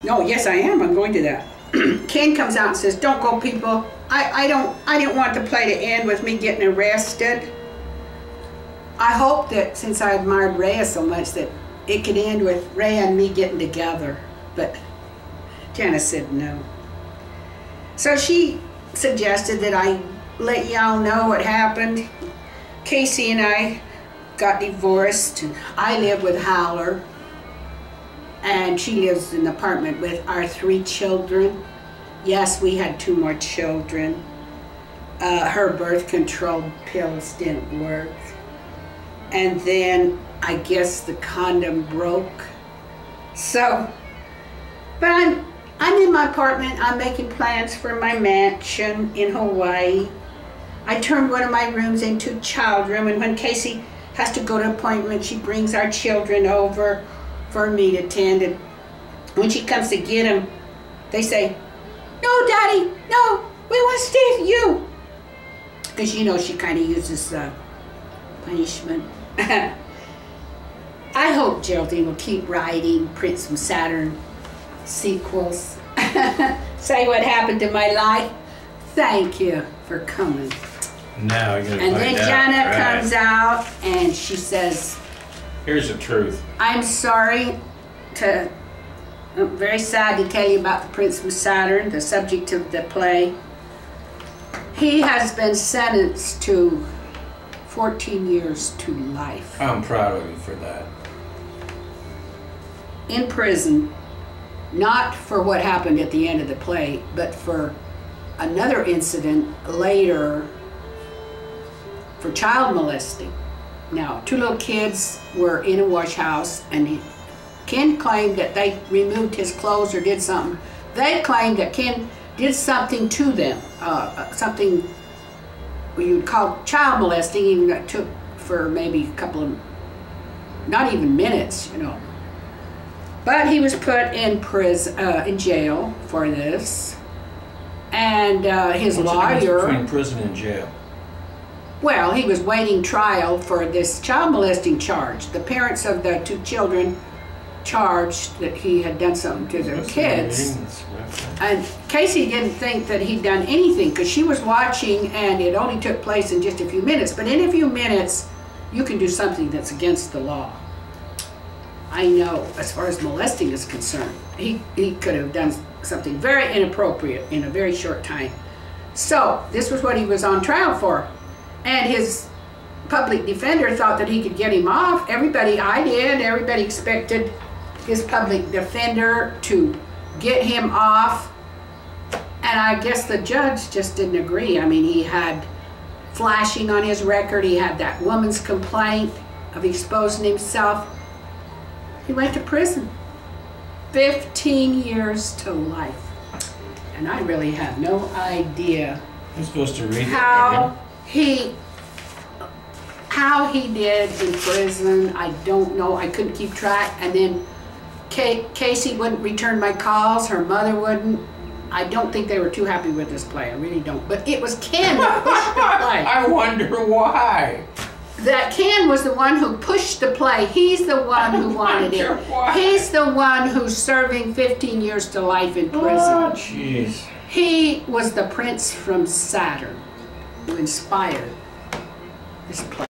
No, yes I am. I'm going to that. Ken comes out and says, "Don't go, people. I didn't want the play to end with me getting arrested." I hope that since I admired Rhea so much that it could end with Rhea and me getting together. But Janice said no. So she suggested that I let y'all know what happened. Casey and I got divorced. And I live with Howler. And she lives in an apartment with our 3 children. Yes, we had 2 more children. Her birth control pills didn't work. And then I guess the condom broke. So, but I'm in my apartment. I'm making plans for my mansion in Hawaii. I turned one of my rooms into a child room, and when Casey has to go to an appointment, she brings our children over for me to tend. And when she comes to get them, they say, "No, Daddy, no, we want to stay with you." Because, you know, she kind of uses punishment. I hope Geraldine will keep writing Prince from Saturn sequels. Say what happened to my life. Thank you for coming. Now you're gonna and find then out. Janet Right. comes out and she says, Here's the truth. I'm very sad to tell you about the Prince from Saturn, the subject of the play. He has been sentenced to 14 years to life. I'm proud of you for that. In prison, not for what happened at the end of the play, but for another incident later for child molesting. Now, 2 little kids were in a wash house, and Ken claimed that they removed his clothes or did something. They claimed that Ken did something to them, something you would call child molesting, even that took for maybe a couple of, not even minutes, you know. But he was put in prison, in jail for this, and his What's the lawyer. difference between prison and jail? Well, he was waiting trial for this child molesting charge. The parents of the 2 children charged that he had done something to their kids. And Casey didn't think that he'd done anything because she was watching and it only took place in just a few minutes. But in a few minutes, you can do something that's against the law. I know, as far as molesting is concerned, he could have done something very inappropriate in a very short time. So this was what he was on trial for. And his public defender thought that he could get him off. Everybody expected his public defender to get him off. And I guess the judge just didn't agree. I mean, he had flashing on his record. He had that woman's complaint of exposing himself. He went to prison. 15 years to life. And I really have no idea You're supposed to read how he did in prison. I don't know. I couldn't keep track. And then Casey wouldn't return my calls. Her mother wouldn't. I don't think they were too happy with this play. I really don't. But it was Ken that pushed the play. I wonder why. That Ken was the one who pushed the play. He's the one who wanted it. Why? He's the one who's serving 15 years to life in prison. Oh, jeez. He was the Prince from Saturn who inspired this play.